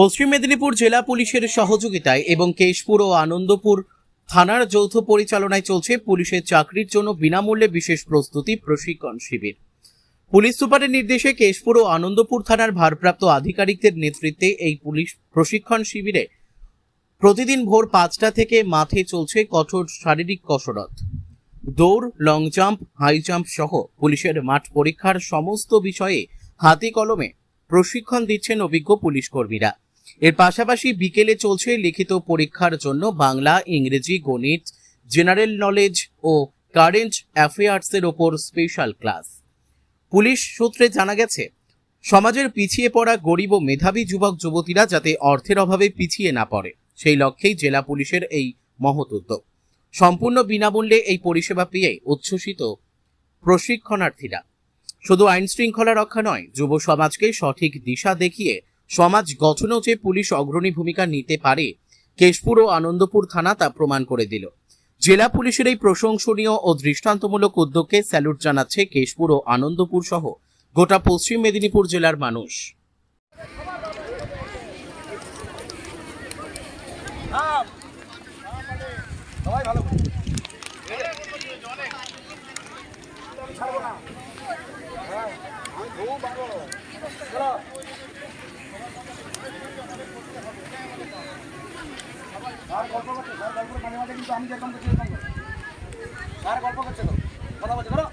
পশ্চিম মেদিনীপুর জেলা পুলিশের সহযোগিতায় এবং কেশপুর ও আনন্দপুর থানার যৌথ পরিচালনায় চলছে পুলিশের চাকরির জন্য বিনামূল্যে বিশেষ প্রস্তুতি প্রশিক্ষণ শিবির। পুলিশ সুপারের নির্দেশে কেশপুর ও আনন্দপুর থানার ভারপ্রাপ্ত আধিকারিকদের নেতৃত্বে এই পুলিশ প্রশিক্ষণ শিবিরে প্রতিদিন ভোর 5টা থেকে মাঠে চলছে কঠোর শারীরিক কসরত, দৌড়, লং জাম্প, হাই জাম্প সহ পুলিশের মাঠ পরীক্ষার সমস্ত বিষয়ে হাতে কলমে প্রশিক্ষণ দিচ্ছেন অভিজ্ঞ পুলিশ কর্মীরা। এর পাশাপাশি বিকেলে চলছে লিখিত পরীক্ষার জন্য বাংলা, ইংরেজি, গণিত, জেনারেল নলেজ ও কারেন্ট অ্যাফেয়ার্সের ওপর স্পেশাল ক্লাস। পুলিশ সূত্রে জানা গেছে, সমাজের পিছিয়ে পড়া গরিব ও মেধাবী যুবক যুবতীরা যাতে অর্থের অভাবে পিছিয়ে না পড়ে, সেই লক্ষ্যেই জেলা পুলিশের এই মহৎ উদ্যোগ। সম্পূর্ণ বিনামূল্যে এই পরিষেবা পেয়ে উচ্ছ্বসিত প্রশিক্ষণার্থীরা। শুধু আইন শৃঙ্খলা রক্ষা নয়, যুব সমাজকে সঠিক দিশা দেখিয়ে সমাজ গঠনেও যে পুলিশ অগ্রণী ভূমিকা নিতে পারে, কেশপুর ও আনন্দপুর থানা তা প্রমাণ করে দিল। জেলা পুলিশের এই প্রশংসনীয় ও দৃষ্টান্তমূলক উদ্যোগকে স্যালুট জানাচ্ছে কেশপুর ও আনন্দপুর সহ গোটা পশ্চিম মেদিনীপুর জেলার মানুষ। আর গল্প করছে, স্যার গল্প মাঝে মাঝে কিন্তু আমি যেরকম করছি এরকম করো। স্যার গল্প করছে তো, কথা বলছে করো।